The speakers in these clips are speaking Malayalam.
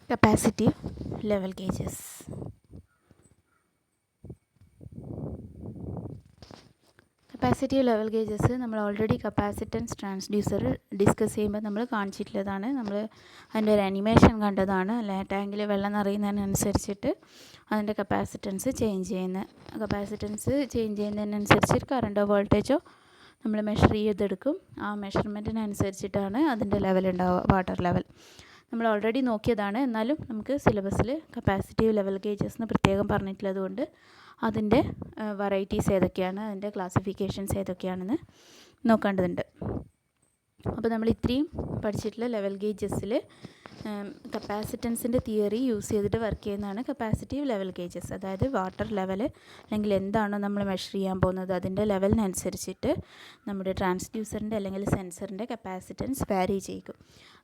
Capacitive level gauges. Capacitive level gauges നമ്മൾ ഓൾറെഡി കപ്പാസിറ്റൻസ് ട്രാൻസ്ഡ്യൂസർ ഡിസ്കസ് ചെയ്യുമ്പോൾ നമ്മൾ കാണിച്ചിട്ടുള്ളതാണ്. നമ്മൾ അതിൻ്റെ ഒരു അനിമേഷൻ കണ്ടതാണ്. അല്ലെ, ടാങ്കിൽ വെള്ളം നിറയുന്നതിനനുസരിച്ചിട്ട് അതിൻ്റെ കപ്പാസിറ്റൻസ് ചേഞ്ച് ചെയ്യുന്നതിനനുസരിച്ച് കറണ്ടോ വോൾട്ടേജോ നമ്മൾ മെഷർ ചെയ്തെടുക്കും. ആ മെഷർമെൻറ്റിനനുസരിച്ചിട്ടാണ് അതിൻ്റെ ലെവൽ ഉണ്ടാവുക, വാട്ടർ ലെവൽ. നമ്മൾ ഓൾറെഡി നോക്കിയതാണ്. എന്നാലും നമുക്ക് സിലബസിൽ കപ്പാസിറ്റീവ് ലെവൽ ഗേജസ് എന്ന് പ്രത്യേകം പറഞ്ഞിട്ടുള്ളത് കൊണ്ട് അതിൻ്റെ വെറൈറ്റീസ് ഏതൊക്കെയാണ്, അതിൻ്റെ ക്ലാസിഫിക്കേഷൻസ് ഏതൊക്കെയാണെന്ന് നോക്കേണ്ടതുണ്ട്. അപ്പോൾ നമ്മൾ ഇത്രയും പഠിച്ചിട്ടുള്ള ലെവൽ ഗേജസിൽ കപ്പാസിറ്റൻസിൻ്റെ തിയറി യൂസ് ചെയ്തിട്ട് വർക്ക് ചെയ്യുന്നതാണ് കപ്പാസിറ്റീവ് ലെവൽ ഗേജസ്. അതായത് വാട്ടർ ലെവൽ അല്ലെങ്കിൽ എന്താണോ നമ്മൾ മെഷർ ചെയ്യാൻ പോകുന്നത് അതിൻ്റെ ലെവലിനനുസരിച്ചിട്ട് നമ്മുടെ ട്രാൻസ്ഡ്യൂസറിൻ്റെ അല്ലെങ്കിൽ സെൻസറിൻ്റെ കപ്പാസിറ്റൻസ് വാരി ചെയ്യും.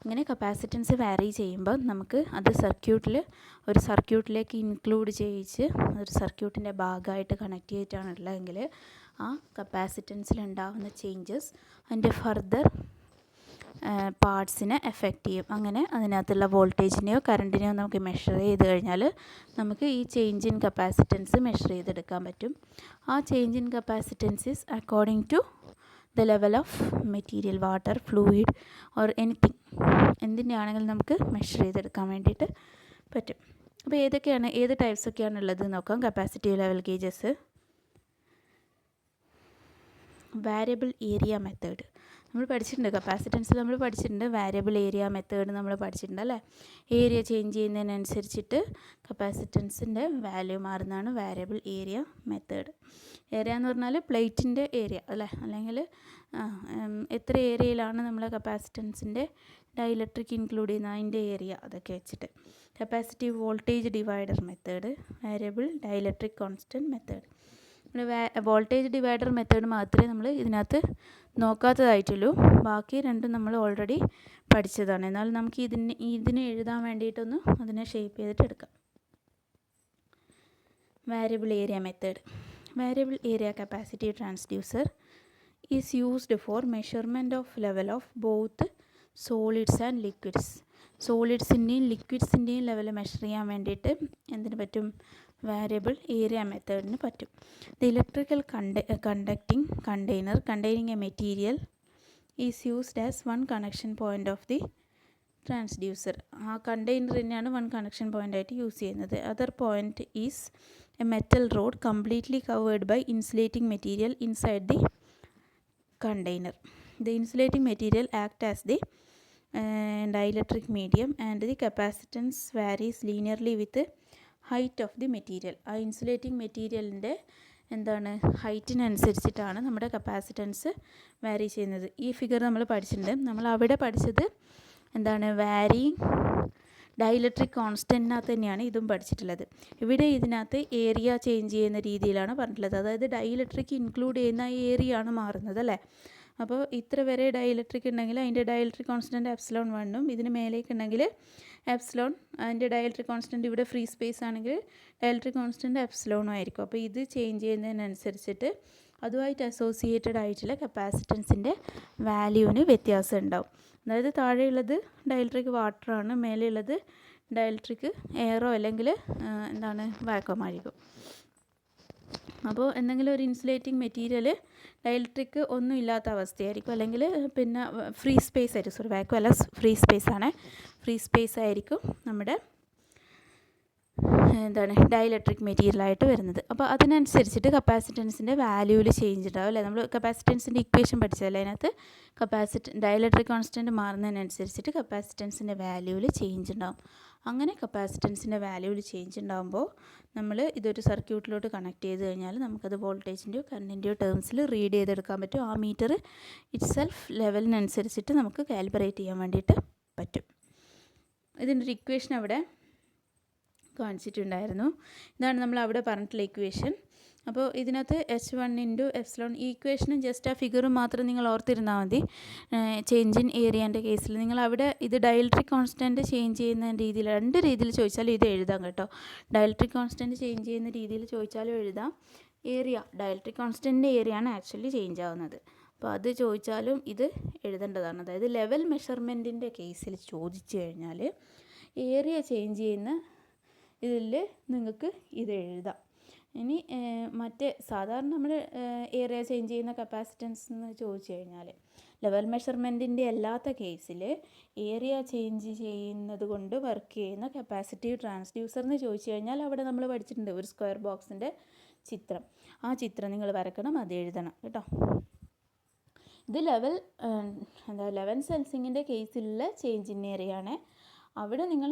അങ്ങനെ കപ്പാസിറ്റൻസ് വാരി ചെയ്യുമ്പോൾ നമുക്ക് അത് ഒരു സർക്യൂട്ടിലേക്ക് ഇൻക്ലൂഡ് ചെയ്യിച്ച് ഒരു സർക്യൂട്ടിൻ്റെ ഭാഗമായിട്ട് കണക്ട് ചെയ്തിട്ടാണുള്ളതെങ്കിൽ ആ കപ്പാസിറ്റൻസിലുണ്ടാകുന്ന ചേഞ്ചസ് അതിൻ്റെ ഫർദർ പാർട്സിനെ എഫക്റ്റ് ചെയ്യും. അങ്ങനെ അതിനകത്തുള്ള വോൾട്ടേജിനെയോ കറണ്ടിനെയോ നമുക്ക് മെഷർ ചെയ്ത് കഴിഞ്ഞാൽ നമുക്ക് ഈ ചേഞ്ച് ഇൻ കപ്പാസിറ്റൻസ് മെഷർ ചെയ്തെടുക്കാൻ പറ്റും. ആ change in capacitance is according to the level of material, water, fluid or anything, എന്തിൻ്റെ ആണെങ്കിലും നമുക്ക് മെഷർ ചെയ്തെടുക്കാൻ വേണ്ടിയിട്ട് പറ്റും. അപ്പോൾ ഏത് ടൈപ്സൊക്കെയാണ് ഉള്ളത് നോക്കാം. Capacitive level gauges. Variable area method നമ്മൾ പഠിച്ചിട്ടുണ്ട്. കപ്പാസിറ്റൻസിൽ നമ്മൾ പഠിച്ചിട്ടുണ്ട്. വാരിയബിൾ ഏരിയ മെത്തേഡ് നമ്മൾ പഠിച്ചിട്ടുണ്ട് അല്ലേ. ഏരിയ ചേഞ്ച് ചെയ്യുന്നതിനനുസരിച്ചിട്ട് കപ്പാസിറ്റൻസിൻ്റെ വാല്യൂ മാറുന്നതാണ് വാരിയബിൾ ഏരിയ മെത്തേഡ്. ഏരിയ എന്ന് പറഞ്ഞാൽ പ്ലേറ്റിൻ്റെ ഏരിയ അല്ലേ, അല്ലെങ്കിൽ എത്ര ഏരിയയിലാണ് നമ്മൾ കപ്പാസിറ്റൻസിൻ്റെ ഡൈഇലക്ട്രിക് ഇൻക്ലൂഡ് ചെയ്യുന്ന അതിൻ്റെ ഏരിയ, അതൊക്കെ വെച്ചിട്ട്. Capacitive voltage divider method, variable dielectric constant method. Voltage divider method മാത്രമേ നമ്മൾ ഇതിനകത്ത് നോക്കാത്തതായിട്ടുള്ളൂ. ബാക്കി രണ്ടും നമ്മൾ ഓൾറെഡി പഠിച്ചതാണ്. എന്നാൽ നമുക്ക് ഇതിന് എഴുതാൻ വേണ്ടിയിട്ടൊന്ന് അതിനെ ഷേപ്പ് ചെയ്തിട്ട് എടുക്കാം. Variable area method. Variable area capacitive transducer is used for measurement of level of both solids and liquids. സോളിഡ്സിൻ്റെയും ലിക്വിഡ്സിൻ്റെയും ലെവൽ മെഷർ ചെയ്യാൻ വേണ്ടിയിട്ട് എന്തിനു പറ്റും? വാരിയബിൾ ഏരിയ മെത്തേഡിന് പറ്റും. The electrical conducting container containing a material is used as one connection point of the transducer. ആ കണ്ടെയ്നർ തന്നെയാണ് വൺ കണക്ഷൻ പോയിൻ്റ് ആയിട്ട് യൂസ് ചെയ്യുന്നത്. Other point is a metal rod completely covered by insulating material inside the container. The insulating material act as the dielectric medium and the capacitance varies linearly with the height of the material. ആ ഇൻസുലേറ്റിംഗ് മെറ്റീരിയലിൻ്റെ ഹൈറ്റിനനുസരിച്ചിട്ടാണ് നമ്മുടെ കപ്പാസിറ്റൻസ് വാരി ചെയ്യുന്നത്. ഈ ഫിഗർ നമ്മൾ പഠിച്ചിട്ടുണ്ട്. നമ്മൾ അവിടെ പഠിച്ചത് വാരിയിങ് ഡൈഇലക്ട്രിക് കോൺസ്റ്റൻറ്റിനകത്ത് തന്നെയാണ് ഇതും പഠിച്ചിട്ടുള്ളത്. ഇവിടെ ഇതിനകത്ത് ഏരിയ ചേഞ്ച് ചെയ്യുന്ന രീതിയിലാണ് പറഞ്ഞിട്ടുള്ളത്. അതായത് ഡൈഇലക്ട്രിക് ഇൻക്ലൂഡ് ചെയ്യുന്ന ഏരിയ ആണ് മാറുന്നത് അല്ലേ. അപ്പോൾ ഇത്ര വരെ ഡൈഇലക്ട്രിക് ഉണ്ടെങ്കിൽ അതിൻ്റെ ഡൈഇലക്ട്രിക് കോൺസ്റ്റൻറ്റ് എപ്സിലോൺ 1ഉം ഇതിന് മേലേക്ക് ഉണ്ടെങ്കിൽ എപ്സിലോൺ, അതിൻ്റെ ഡൈഇലക്ട്രിക് കോൺസ്റ്റൻറ്റ് ഇവിടെ ഫ്രീ സ്പേസ് ആണെങ്കിൽ ഡൈഇലക്ട്രിക് കോൺസ്റ്റൻറ്റ് എപ്സിലോണും ആയിരിക്കും. അപ്പോൾ ഇത് ചേഞ്ച് ചെയ്യുന്നതിനനുസരിച്ചിട്ട് അതുമായിട്ട് അസോസിയേറ്റഡ് ആയിട്ടുള്ള കപ്പാസിറ്റൻസിൻ്റെ വാല്യൂവിന് വ്യത്യാസം ഉണ്ടാവും. അതായത് താഴെയുള്ളത് ഡൈഇലക്ട്രിക് വാട്ടറാണ്, മേലെയുള്ളത് ഡൈഇലക്ട്രിക് എയറോ അല്ലെങ്കിൽ വാക്വം ആയിരിക്കും. അപ്പോൾ എന്തെങ്കിലും ഒരു ഇൻസുലേറ്റിംഗ് മെറ്റീരിയൽ ഡൈഇലക്ട്രിക് ഒന്നും ഇല്ലാത്ത അവസ്ഥയായിരിക്കും, അല്ലെങ്കിൽ പിന്നെ ഫ്രീ സ്പേസ് ആയിരിക്കും. വാക്വം അല്ല, ഫ്രീ സ്പേസ് ആണ്. ഫ്രീ സ്പേസ് ആയിരിക്കും നമ്മുടെ ഡൈഇലക്ട്രിക് മെറ്റീരിയലായിട്ട് വരുന്നത്. അപ്പോൾ അതിനനുസരിച്ചിട്ട് കപ്പാസിറ്റൻസിൻ്റെ വാല്യൂവിൽ ചേഞ്ച് ഉണ്ടാവും അല്ലേ. നമ്മൾ കപ്പാസിറ്റൻസിൻ്റെ ഇക്വേഷൻ പഠിച്ചതല്ലേ, അതിനകത്ത് ഡൈഇലക്ട്രിക് കോൺസ്റ്റൻറ്റ് മാറുന്നതിനനുസരിച്ചിട്ട് കപ്പാസിറ്റൻസിൻ്റെ വാല്യൂവിൽ ചേഞ്ച് ഉണ്ടാവും. അങ്ങനെ കപ്പാസിറ്റൻസിൻ്റെ വാല്യൂവിൽ ചേഞ്ച് ഉണ്ടാകുമ്പോൾ നമ്മൾ ഇതൊരു സർക്യൂട്ടിലോട്ട് കണക്ട് ചെയ്ത് കഴിഞ്ഞാൽ നമുക്കത് വോൾട്ടേജിൻ്റെയോ കറണ്ടിൻ്റെയോ ടേംസിൽ റീഡ് ചെയ്തെടുക്കാൻ പറ്റും. ആ മീറ്റർ ഇറ്റ്സെൽഫ് ലെവലിനനുസരിച്ചിട്ട് നമുക്ക് കാലിബ്രേറ്റ് ചെയ്യാൻ വേണ്ടിയിട്ട് പറ്റും. ഇതിൻ്റെ ഒരു ഇക്വേഷൻ അവിടെ കാണിച്ചിട്ടുണ്ടായിരുന്നു. ഇതാണ് നമ്മൾ അവിടെ പറഞ്ഞിട്ടുള്ള ഇക്വേഷൻ. അപ്പോൾ ഇതിനകത്ത് H1 × എപ്സിലോൺ, ഈ ഇക്വേഷനും ജസ്റ്റ് ആ ഫിഗറും മാത്രം നിങ്ങൾ ഓർത്തിരുന്നാൽ മതി. ചേഞ്ച് ഇൻ ഏരിയൻ്റെ കേസിൽ നിങ്ങൾ അവിടെ ഇത് ഡൈഇലക്ട്രിക് കോൺസ്റ്റൻറ്റ് ചേഞ്ച് ചെയ്യുന്ന രീതിയിൽ, രണ്ട് രീതിയിൽ ചോദിച്ചാലും ഇത് എഴുതാം കേട്ടോ. ഡൈഇലക്ട്രിക് കോൺസ്റ്റൻറ്റ് ചേഞ്ച് ചെയ്യുന്ന രീതിയിൽ ചോദിച്ചാലും എഴുതാം. ഡൈഇലക്ട്രിക് കോൺസ്റ്റൻറ്റിൻ്റെ ഏരിയയാണ് ആക്ച്വലി ചേഞ്ച് ആവുന്നത്. അപ്പോൾ അത് ചോദിച്ചാലും ഇത് എഴുതേണ്ടതാണ്. അതായത് ലെവൽ മെഷർമെൻറ്റിൻ്റെ കേസിൽ ചോദിച്ചു കഴിഞ്ഞാൽ ഏരിയ ചേഞ്ച് ചെയ്യുന്ന ഇതിൽ നിങ്ങൾക്ക് ഇത് എഴുതാം. ഇനി മറ്റേ സാധാരണ നമ്മൾ ഏരിയ ചേഞ്ച് ചെയ്യുന്ന കപ്പാസിറ്റൻസ് എന്ന് ചോദിച്ചു കഴിഞ്ഞാൽ ലെവൽ മെഷർമെൻറ്റിൻ്റെ അല്ലാത്ത കേസിൽ ഏരിയ ചേഞ്ച് ചെയ്യുന്നത് കൊണ്ട് വർക്ക് ചെയ്യുന്ന കപ്പാസിറ്റീവ് ട്രാൻസ്ഡ്യൂസർ എന്ന് ചോദിച്ചു കഴിഞ്ഞാൽ അവിടെ നമ്മൾ പഠിച്ചിട്ടുണ്ട് ഒരു സ്ക്വയർ ബോക്സിൻ്റെ ചിത്രം. ആ ചിത്രം നിങ്ങൾ വരക്കണം, അത് എഴുതണം കേട്ടോ. ഇത് ലെവൽ സെൻസിങ്ങിൻ്റെ കേസിലുള്ള ചേഞ്ച് ഇൻ ഏരിയയാണ്. അവിടെ നിങ്ങൾ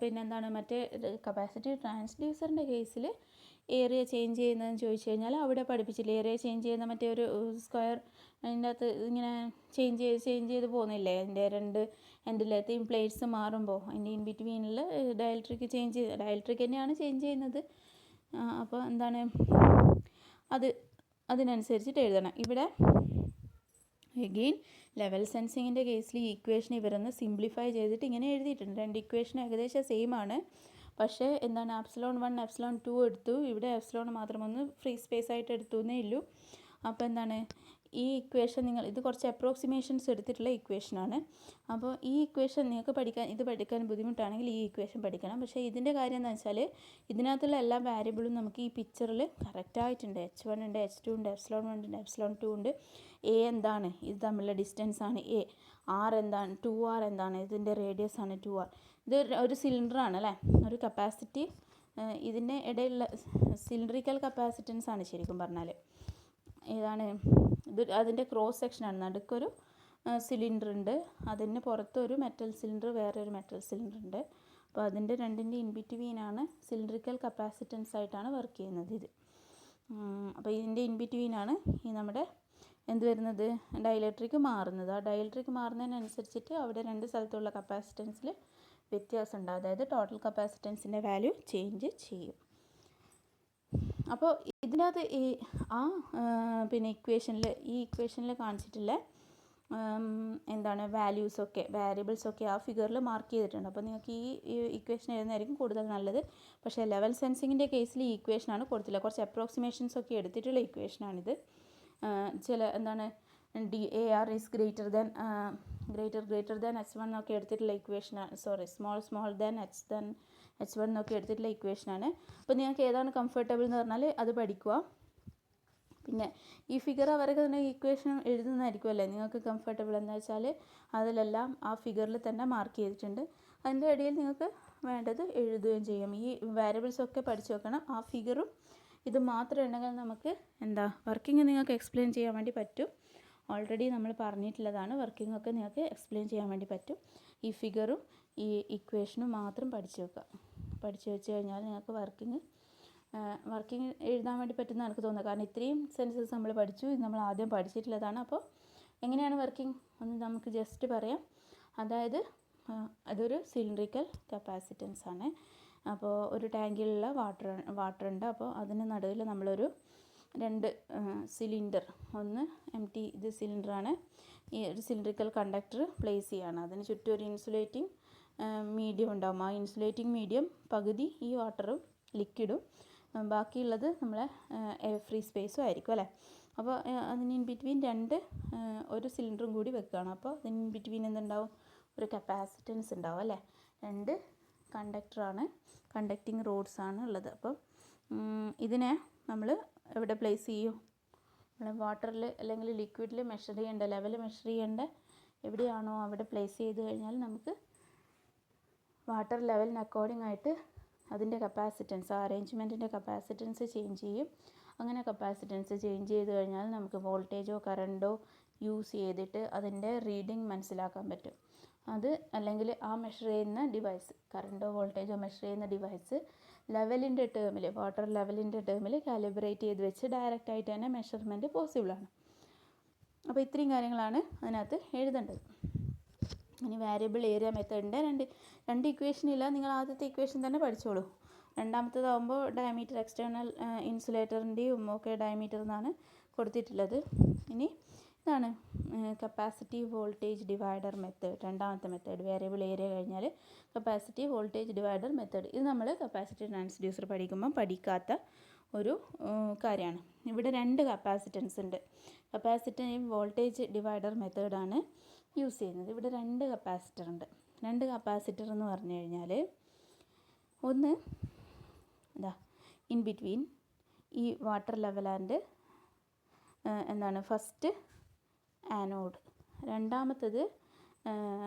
പിന്നെന്താണ് മറ്റേ കപ്പാസിറ്റീവ് ട്രാൻസ്ഡ്യൂസറിൻ്റെ കേസിൽ ഏരിയ ചേഞ്ച് ചെയ്യുന്നതെന്ന് ചോദിച്ചു കഴിഞ്ഞാൽ അവിടെ പഠിപ്പിച്ചില്ല. ഏരിയ ചേഞ്ച് ചെയ്യുന്ന മറ്റേ ഒരു സ്ക്വയർ അതിൻ്റെ അകത്ത് ഇങ്ങനെ ചേഞ്ച് ചെയ്ത് പോകുന്നില്ലേ, അതിൻ്റെ രണ്ട് എൻഡിലെത്തെയും പ്ലേറ്റ്സ് മാറുമ്പോൾ അതിൻ്റെ ഇൻ ബിറ്റ്വീനിൽ ഡയലക്ട്രിക് തന്നെയാണ് ചേഞ്ച് ചെയ്യുന്നത്. അപ്പോൾ എന്താണ് അതിനനുസരിച്ചിട്ട് എഴുതണം. ഇവിടെ എഗെയിൻ ലെവൽ സെൻസിങ്ങിൻ്റെ കേസിൽ ഈ ഇക്വേഷൻ ഇവരൊന്ന് സിംപ്ലിഫൈ ചെയ്തിട്ട് ഇങ്ങനെ എഴുതിയിട്ടുണ്ട്. രണ്ട് ഇക്വേഷൻ ഏകദേശം സെയിം ആണ്. പക്ഷേ എന്താണ് ε1 ε2 എടുത്തു, ഇവിടെ ε മാത്രം ഒന്ന് ഫ്രീ സ്പേസ് ആയിട്ട് എടുത്തു എന്നേ ഉള്ളൂ. അപ്പോൾ എന്താണ് ഈ ഇക്വേഷൻ ഇത് കുറച്ച് അപ്രോക്സിമേഷൻസ് എടുത്തിട്ടുള്ള ഇക്വേഷനാണ്. അപ്പോൾ ഈ ഇക്വേഷൻ നിങ്ങൾക്ക് പഠിക്കാൻ ബുദ്ധിമുട്ടാണെങ്കിൽ ഈ ഇക്വേഷൻ പഠിക്കണം. പക്ഷേ ഇതിൻ്റെ കാര്യം എന്ന് വെച്ചാൽ ഇതിനകത്തുള്ള എല്ലാ വാരിയബിളും നമുക്ക് ഈ പിക്ചറിൽ കറക്റ്റായിട്ടുണ്ട്. h1 ഉണ്ട്, h2 ഉണ്ട്, ε1 ഉണ്ട്, ε2 ഉണ്ട്. എ എന്താണ്, ഇത് തമ്മിലുള്ള ഡിസ്റ്റൻസ് ആണ് എ. ആർ എന്താണ്, 2r എന്താണ്, ഇതിൻ്റെ റേഡിയസ് ആണ് 2r. ഇത് ഒരു സിലിണ്ടറാണ് അല്ലേ, ഒരു കപ്പാസിറ്റി. ഇതിൻ്റെ ഇടയിലുള്ള സിലിണ്ടറിക്കൽ കപ്പാസിറ്റൻസ് ആണ് ശരിക്കും പറഞ്ഞാൽ. ഏതാണ് ഇത്, അതിൻ്റെ ക്രോസ് സെക്ഷനാണ്. നടുക്കൊരു സിലിണ്ടർ ഉണ്ട്, അതിന് പുറത്തൊരു മെറ്റൽ സിലിണ്ടർ, വേറെ ഒരു മെറ്റൽ സിലിണ്ടർ ഉണ്ട്. അപ്പോൾ അതിൻ്റെ രണ്ടിൻ്റെ ഇൻ ബിറ്റ്വീനാണ് സിലിണ്ടറിക്കൽ കപ്പാസിറ്റൻസ് ആയിട്ടാണ് വർക്ക് ചെയ്യുന്നത് ഇത്. അപ്പോൾ ഇതിൻ്റെ ഇൻ ബിറ്റ്വീനാണ് ഈ നമ്മുടെ എന്ത് വരുന്നത്, ഡൈലക്ട്രിക് മാറുന്നത്. ആ ഡൈലക്ട്രിക് മാറുന്നതിനനുസരിച്ചിട്ട് അവിടെ രണ്ട് സ്ഥലത്തുള്ള കപ്പാസിറ്റൻസിൽ വ്യത്യാസം ഉണ്ടാകും. അതായത് ടോട്ടൽ കപ്പാസിറ്റൻസിൻ്റെ വാല്യൂ ചേഞ്ച് ചെയ്യും. അപ്പോൾ ഇതിനകത്ത് പിന്നെ ഈ ഇക്വേഷനിൽ കാണിച്ചിട്ടുള്ള എന്താണ് വാല്യൂസൊക്കെ വാരിയബിൾസൊക്കെ ആ ഫിഗറിൽ മാർക്ക് ചെയ്തിട്ടുണ്ട്. അപ്പോൾ നിങ്ങൾക്ക് ഈ ഇക്വേഷൻ എഴുതുന്നതായിരിക്കും കൂടുതൽ നല്ലത്. പക്ഷേ ലെവൽ സെൻസിങ്ങിൻ്റെ കേസിൽ ഈ ഇക്വേഷനാണ് കൊടുത്തില്ല, കുറച്ച് അപ്രോക്സിമേഷൻസ് ഒക്കെ എടുത്തിട്ടുള്ള ഇക്വേഷനാണിത്. എന്താണ് AR is greater than h1 എന്നൊക്കെ എടുത്തിട്ടുള്ള ഇക്വേഷനാണ്. സ്മോൾ ദാൻ h1 എന്നൊക്കെ എടുത്തിട്ടുള്ള ഇക്വേഷനാണ്. അപ്പോൾ നിങ്ങൾക്ക് ഏതാണ് കംഫർട്ടബിൾ എന്ന് പറഞ്ഞാൽ അത് പഠിക്കുക. പിന്നെ ഈ ഫിഗർ അവരൊക്കെ തന്നെ ഇക്വേഷൻ എഴുതുന്നതായിരിക്കുമല്ലേ നിങ്ങൾക്ക് കംഫർട്ടബിൾ എന്ന് വെച്ചാൽ അതിലെല്ലാം ആ ഫിഗറിൽ തന്നെ മാർക്ക് ചെയ്തിട്ടുണ്ട്. അതിൻ്റെ ഇടയിൽ നിങ്ങൾക്ക് വേണ്ടത് എഴുതുകയും ചെയ്യും. ഈ വാരിയബിൾസൊക്കെ പഠിച്ചു വെക്കണം. ആ ഫിഗറും ഇത് മാത്രം ഉണ്ടെങ്കിൽ നമുക്ക് വർക്കിംഗ് നിങ്ങൾക്ക് എക്സ്പ്ലെയിൻ ചെയ്യാൻ വേണ്ടി പറ്റും. ഓൾറെഡി നമ്മൾ പറഞ്ഞിട്ടുള്ളതാണ്. വർക്കിംഗ് ഒക്കെ നിങ്ങൾക്ക് എക്സ്പ്ലെയിൻ ചെയ്യാൻ വേണ്ടി പറ്റും. ഈ ഫിഗറും ഈ ഇക്വേഷനും മാത്രം പഠിച്ചു വെച്ച് കഴിഞ്ഞാൽ നിങ്ങൾക്ക് വർക്കിംഗ് എഴുതാൻ വേണ്ടി പറ്റുമെന്ന് എനിക്ക് തോന്നുന്നത്. കാരണം ഇത്രയും സെൻസസ് നമ്മൾ പഠിച്ചു, ഇത് നമ്മൾ ആദ്യം പഠിച്ചിട്ടുള്ളതാണ്. അപ്പോൾ എങ്ങനെയാണ് വർക്കിംഗ് ഒന്ന് നമുക്ക് ജസ്റ്റ് പറയാം. അതായത് അതൊരു സിലിണ്ടറിക്കൽ കപ്പാസിറ്റൻസ് ആണ്. അപ്പോൾ ഒരു ടാങ്കിലുള്ള വാട്ടർ ഉണ്ട്. അപ്പോൾ അതിന് നടുവിൽ നമ്മളൊരു രണ്ട് സിലിണ്ടർ, ഒന്ന് ഇത് സിലിണ്ടറാണ്. ഈ ഒരു സിലിണ്ടറിക്കൽ കണ്ടക്ടർ പ്ലേസ് ചെയ്യുകയാണ്. അതിന് ചുറ്റും ഒരു ഇൻസുലേറ്റിംഗ് മീഡിയം ഉണ്ടാകും. ആ ഇൻസുലേറ്റിംഗ് മീഡിയം പകുതി ഈ വാട്ടറും ലിക്വിഡും ബാക്കിയുള്ളത് നമ്മളെ ഫ്രീ സ്പേസും ആയിരിക്കും അല്ലേ. അപ്പോൾ അതിന് ഇൻ ബിറ്റ്വീൻ ഒരു സിലിണ്ടറും കൂടി വെക്കുകയാണ്. അപ്പോൾ അതിന് ഇൻ ബിറ്റ്വീൻ എന്തുണ്ടാവും, ഒരു കപ്പാസിറ്റൻസ് ഉണ്ടാവും അല്ലേ. രണ്ട് കണ്ടക്റ്റിംഗ് റോഡ്സ് ആണ് ഉള്ളത്. അപ്പോൾ ഇതിനെ നമ്മൾ എവിടെ പ്ലേസ് ചെയ്യും, നമ്മൾ വാട്ടറിൽ അല്ലെങ്കിൽ ലിക്വിഡിൽ മെഷർ ചെയ്യേണ്ട ലെവൽ മെഷർ ചെയ്യേണ്ട എവിടെയാണോ അവിടെ പ്ലേസ് ചെയ്ത് കഴിഞ്ഞാൽ നമുക്ക് വാട്ടർ ലെവലിന് അക്കോർഡിംഗ് ആയിട്ട് അതിൻ്റെ കപ്പാസിറ്റൻസ്, ആ അറേഞ്ച്മെൻറ്റിൻ്റെ കപ്പാസിറ്റൻസ് ചേഞ്ച് ചെയ്യും. അങ്ങനെ കപ്പാസിറ്റൻസ് ചേഞ്ച് ചെയ്ത് കഴിഞ്ഞാൽ നമുക്ക് വോൾട്ടേജോ കറണ്ടോ യൂസ് ചെയ്തിട്ട് അതിൻ്റെ റീഡിങ് മനസ്സിലാക്കാൻ പറ്റും. അത് അല്ലെങ്കിൽ ആ മെഷർ ചെയ്യുന്ന ഡിവൈസ്, കറണ്ടോ വോൾട്ടേജോ മെഷർ ചെയ്യുന്ന ഡിവൈസ് ലെവലിൻ്റെ ടേമിൽ, വാട്ടർ ലെവലിൻ്റെ ടേമിൽ കാലിബ്രേറ്റ് ചെയ്ത് വെച്ച് ഡയറക്റ്റായിട്ട് തന്നെ മെഷർമെൻറ്റ് പോസിബിളാണ്. അപ്പോൾ ഇത്രയും കാര്യങ്ങളാണ് അതിനകത്ത് എഴുതേണ്ടത്. ഇനി വാരിയബിൾ ഏരിയ മെത്തേഡിൻ്റെ രണ്ട് ഇക്വേഷൻ ഇല്ല, നിങ്ങൾ ആദ്യത്തെ ഇക്വേഷൻ തന്നെ പഠിച്ചോളൂ. രണ്ടാമത്തേതാകുമ്പോൾ ഡയമീറ്റർ, എക്സ്റ്റേണൽ ഇൻസുലേറ്ററിൻ്റെയും ഒക്കെ ഡയമീറ്റർ എന്നാണ് കൊടുത്തിട്ടുള്ളത്. ഇനി ഇതാണ് കപ്പാസിറ്റീവ് വോൾട്ടേജ് ഡിവൈഡർ മെത്തേഡ്, രണ്ടാമത്തെ മെത്തേഡ്. വേരിയബിൾ ഏരിയ കഴിഞ്ഞാൽ കപ്പാസിറ്റീവ് വോൾട്ടേജ് ഡിവൈഡർ മെത്തേഡ്. ഇത് നമ്മൾ കപ്പാസിറ്റി ട്രാൻസ്ഡ്യൂസർ പഠിക്കുമ്പം പഠിക്കാത്ത ഒരു കാര്യമാണ്. ഇവിടെ രണ്ട് കപ്പാസിറ്റൻസ് ഉണ്ട്. കപ്പാസിറ്റീവ് വോൾട്ടേജ് ഡിവൈഡർ മെത്തേഡാണ് യൂസ് ചെയ്യുന്നത്. ഇവിടെ രണ്ട് കപ്പാസിറ്റർ ഉണ്ട്. രണ്ട് കപ്പാസിറ്റർ എന്ന് പറഞ്ഞു കഴിഞ്ഞാൽ ഒന്ന് ഇതാ ഇൻ ബിറ്റ്വീൻ ഈ വാട്ടർ ലെവൽ ആൻഡ് എന്താണ് ഫസ്റ്റ് ആനോഡ്, രണ്ടാമത്തത്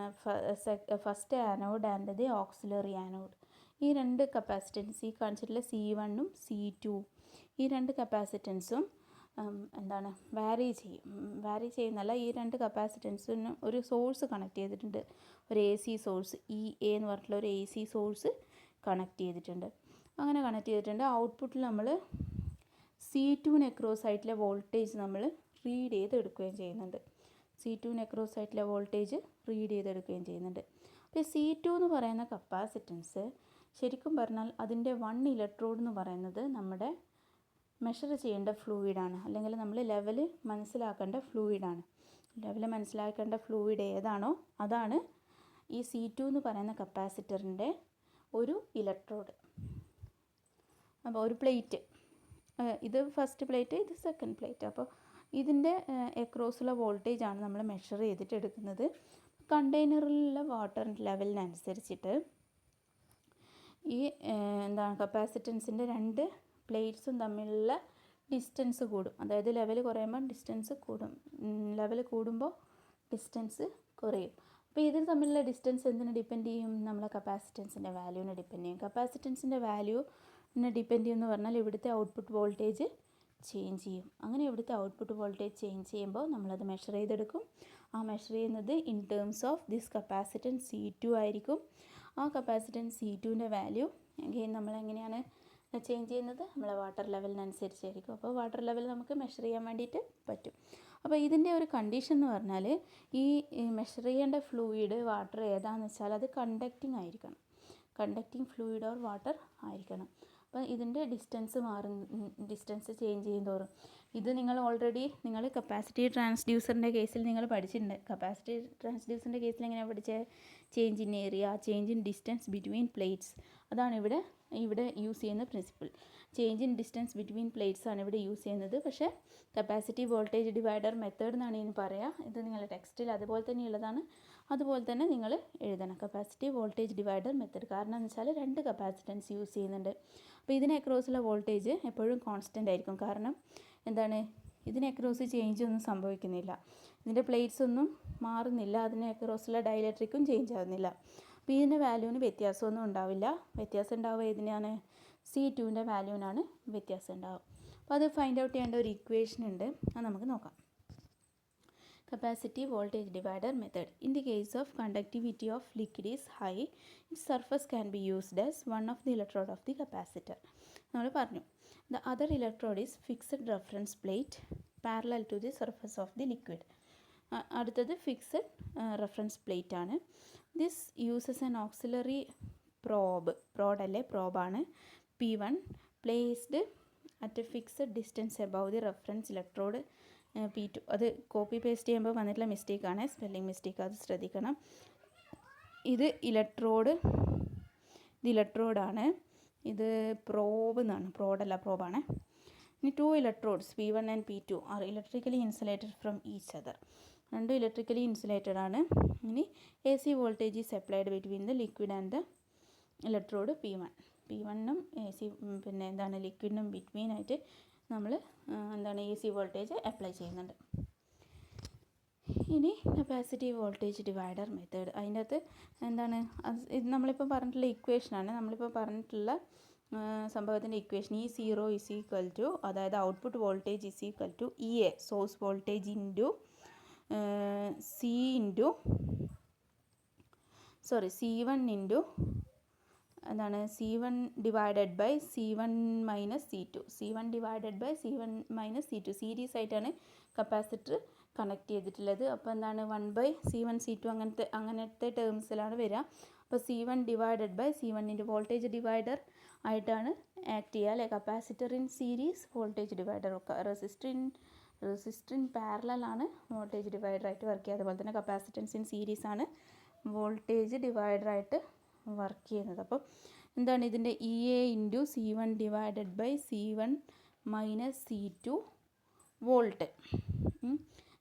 first anode and the auxiliary anode. ഈ രണ്ട് കപ്പാസിറ്റൻസ് ഈ കാണിച്ചിട്ടുള്ള C1ഉം C2 ഈ രണ്ട് കപ്പാസിറ്റൻസും എന്താണ് വാരി ചെയ്യുന്നല്ല. ഈ രണ്ട് കപ്പാസിറ്റൻസിനും ഒരു സോഴ്സ് കണക്ട് ചെയ്തിട്ടുണ്ട്, ഒരു AC സോഴ്സ് EA എന്ന് പറഞ്ഞിട്ടുള്ള ഒരു AC സോഴ്സ് കണക്ട് ചെയ്തിട്ടുണ്ട്. അങ്ങനെ കണക്ട് ചെയ്തിട്ടുണ്ട്. ഔട്ട്പുട്ടിൽ നമ്മൾ C2ന് അക്രോസ് ആയിട്ടുള്ള വോൾട്ടേജ് നമ്മൾ റീഡ് ചെയ്തെടുക്കുകയും ചെയ്യുന്നുണ്ട്. C2ന് അക്രോസ് ആയിട്ടുള്ള വോൾട്ടേജ് റീഡ് ചെയ്തെടുക്കുകയും ചെയ്യുന്നുണ്ട്. അപ്പോൾ C2 എന്ന് പറയുന്ന കപ്പാസിറ്റൻസ് ശരിക്കും പറഞ്ഞാൽ അതിൻ്റെ 1 ഇലക്ട്രോഡ് എന്ന് പറയുന്നത് നമ്മുടെ മെഷർ ചെയ്യേണ്ട ഫ്ലൂയിഡാണ്, അല്ലെങ്കിൽ നമ്മൾ ലെവൽ മനസ്സിലാക്കേണ്ട ഫ്ലൂയിഡാണ്. ലെവൽ മനസ്സിലാക്കേണ്ട ഫ്ലൂയിഡ് ഏതാണോ അതാണ് ഈ C2 എന്ന് പറയുന്ന കപ്പാസിറ്ററിൻ്റെ ഒരു ഇലക്ട്രോഡ്. അപ്പോൾ ഒരു പ്ലേറ്റ്, ഇത് ഫസ്റ്റ് പ്ലേറ്റ്, ഇത് സെക്കൻഡ് പ്ലേറ്റ്. അപ്പോൾ ഇതിൻ്റെ എക്രോസുള്ള വോൾട്ടേജാണ് നമ്മൾ മെഷർ ചെയ്തിട്ട് എടുക്കുന്നത്. കണ്ടെയ്നറിലുള്ള വാട്ടർ ലെവലിനനുസരിച്ചിട്ട് ഈ എന്താണ് കപ്പാസിറ്റൻസിൻ്റെ രണ്ട് പ്ലേറ്റ്സും തമ്മിലുള്ള ഡിസ്റ്റൻസ് കൂടും. അതായത് ലെവൽ കുറയുമ്പോൾ ഡിസ്റ്റൻസ് കൂടും, ലെവൽ കൂടുമ്പോൾ ഡിസ്റ്റൻസ് കുറയും. അപ്പോൾ ഇതിൽ തമ്മിലുള്ള ഡിസ്റ്റൻസ് എന്തിനെ ഡിപ്പെൻഡ് ചെയ്യും? നമ്മളെ കപ്പാസിറ്റൻസിൻ്റെ വാല്യൂവിനെ ഡിപ്പെൻഡ് ചെയ്യും. കപ്പാസിറ്റൻസിൻ്റെ വാല്യൂവിനെ ഡിപ്പെൻഡ് ചെയ്യുമെന്ന് പറഞ്ഞാൽ ഇവിടുത്തെ ഔട്ട്പുട്ട് വോൾട്ടേജ് ചേഞ്ച് ചെയ്യും. അങ്ങനെ ഇവിടുത്തെ ഔട്ട്പുട്ട് വോൾട്ടേജ് ചേഞ്ച് ചെയ്യുമ്പോൾ നമ്മളത് മെഷർ ചെയ്തെടുക്കും. ആ മെഷർ ചെയ്യുന്നത് in terms of this capacitance C2 ആയിരിക്കും. ആ കപ്പാസിറ്റൻസ് C2ൻ്റെ വാല്യൂ അഗെയിൻ നമ്മളെങ്ങനെയാണ് ചേഞ്ച് ചെയ്യുന്നത്? നമ്മളെ വാട്ടർ ലെവലിനനുസരിച്ചായിരിക്കും. അപ്പോൾ വാട്ടർ ലെവൽ നമുക്ക് മെഷർ ചെയ്യാൻ വേണ്ടിയിട്ട് പറ്റും. അപ്പോൾ ഇതിൻ്റെ ഒരു കണ്ടീഷൻ എന്ന് പറഞ്ഞാൽ ഈ മെഷർ ചെയ്യേണ്ട ഫ്ലൂയിഡ് വാട്ടർ ഏതാണെന്ന് വെച്ചാൽ അത് കണ്ടക്റ്റിംഗ് ആയിരിക്കണം. കണ്ടക്റ്റിംഗ് ഫ്ലൂയിഡ് ഓർ വാട്ടർ ആയിരിക്കണം. അപ്പോൾ ഇതിൻ്റെ ഡിസ്റ്റൻസ് ചേഞ്ച് ചെയ്യും തോറും ഇത് നിങ്ങൾ ഓൾറെഡി കപ്പാസിറ്റീവ് ട്രാൻസ്ഡ്യൂസറിൻ്റെ കേസിൽ നിങ്ങൾ പഠിച്ചിട്ടുണ്ട്. കപ്പാസിറ്റീവ് ട്രാൻസ്ഡ്യൂസറിൻ്റെ കേസിൽ എങ്ങനെയാണ് പഠിച്ചത്? Change in area, change in distance between plates. അതാണ് ഇവിടെ യൂസ് ചെയ്യുന്ന principle. Change in distance between plates ആണ് ഇവിടെ യൂസ് ചെയ്യുന്നത്. പക്ഷേ കപ്പാസിറ്റീവ് വോൾട്ടേജ് ഡിവൈഡർ മെത്തേഡ് എന്നാണ് ഇതിന് പറയുക. ഇത് നിങ്ങളുടെ ടെക്സ്റ്റിൽ അതുപോലെ തന്നെ ഉള്ളതാണ്. അതുപോലെ തന്നെ നിങ്ങൾ എഴുതണം കപ്പാസിറ്റീവ് വോൾട്ടേജ് ഡിവൈഡർ മെത്തേഡ്. കാരണം എന്ന് വെച്ചാൽ രണ്ട് കപ്പാസിറ്റൻസ് യൂസ് ചെയ്യുന്നുണ്ട്. അപ്പോൾ ഇതിന് അക്രോസുള്ള വോൾട്ടേജ് എപ്പോഴും കോൺസ്റ്റൻ്റ് ആയിരിക്കും. കാരണം എന്താണ്? ഇതിന് അക്രോസ് ചേഞ്ച് ഒന്നും സംഭവിക്കുന്നില്ല, ഇതിൻ്റെ പ്ലേറ്റ്സ് ഒന്നും മാറുന്നില്ല, അതിന് അക്രോസുള്ള ഡൈലക്ട്രിക്കും ചേഞ്ച് ആവുന്നില്ല. അപ്പോൾ ഇതിൻ്റെ വാല്യൂവിന് വ്യത്യാസമൊന്നും ഉണ്ടാവില്ല. വ്യത്യാസം ഉണ്ടാവുക ഏതിനാണ്? C2ൻ്റെ വാല്യൂവിനാണ് വ്യത്യാസം ഉണ്ടാവുക. അപ്പോൾ അത് ഫൈൻഡ് ഔട്ട് ചെയ്യേണ്ട ഒരു ഇക്വേഷൻ ഉണ്ട്, അത് നമുക്ക് നോക്കാം. Capacitive voltage divider method. In the case of conductivity of liquid is high, its surface can be used as one of the electrode of the capacitor. നമ്മൾ പറഞ്ഞു the other electrode is fixed reference plate parallel to the surface of the liquid. അടുത്തത് fixed reference plate ആണ്. This uses an auxiliary probe അല്ലേ, പ്രോബാണ് P1 placed at a fixed distance above the reference electrode P2. അത് കോപ്പി പേസ്റ്റ് ചെയ്യുമ്പോൾ വന്നിട്ടുള്ള മിസ്റ്റേക്കാണ്, സ്പെല്ലിംഗ് മിസ്റ്റേക്ക്, അത് ശ്രദ്ധിക്കണം. ഇത് ഇലക്ട്രോഡാണ്, ഇത് പ്രോബ് എന്നാണ്, പ്രോബാണ്. ഇനി 2 electrodes P1 and P2 are electrically insulated from each other. രണ്ടും ഇലക്ട്രിക്കലി ഇൻസുലേറ്റഡ് ആണ്. ഇനി AC voltage is applied between the liquid and the electrode P1നും AC പിന്നെ എന്താണ് ലിക്വിഡിനും ബിറ്റ്വീൻ ആയിട്ട് നമ്മൾ എന്താണ് AC വോൾട്ടേജ് അപ്ലൈ ചെയ്യുന്നുണ്ട്. ഇനി കപ്പാസിറ്റീവ് വോൾട്ടേജ് ഡിവൈഡർ മെത്തേഡ്. അതിൻ്റെ അകത്ത് എന്താണ്? ഇത് നമ്മളിപ്പോൾ പറഞ്ഞിട്ടുള്ള ഇക്വേഷനാണ്, നമ്മളിപ്പോൾ പറഞ്ഞിട്ടുള്ള സംഭവത്തിൻ്റെ equation. E0 is equal to, അതായത് output voltage is equal to EA source voltage into C1 into എന്താണ് C1 divided by C1 minus C2. C1 divided by C1 minus C2. Series ആയിട്ടാണ് കപ്പാസിറ്റർ കണക്ട് ചെയ്തിട്ടുള്ളത്. അപ്പോൾ എന്താണ് 1 ബൈ C1 C2 അങ്ങനത്തെ ടേംസിലാണ് വരിക. അപ്പോൾ C1 divided by C1 voltage divider ആയിട്ടാണ് ആക്ട് ചെയ്യുക അല്ലേ. Capacitor in series, voltage divider ഒക്കെ. റെസിസ്റ്റർ ഇൻ പാരലൽ ആണ് വോൾട്ടേജ് ഡിവൈഡറായിട്ട് വർക്ക് ചെയ്യുക. അതുപോലെ തന്നെ കപ്പാസിറ്റൻസ് ഇൻ സീരീസ് ആണ് വോൾട്ടേജ് ഡിവൈഡറായിട്ട് വർക്ക് ചെയ്യുന്നത്. അപ്പോൾ എന്താണ് ഇതിൻ്റെ EA into C1 divided by C1 minus C2 volt.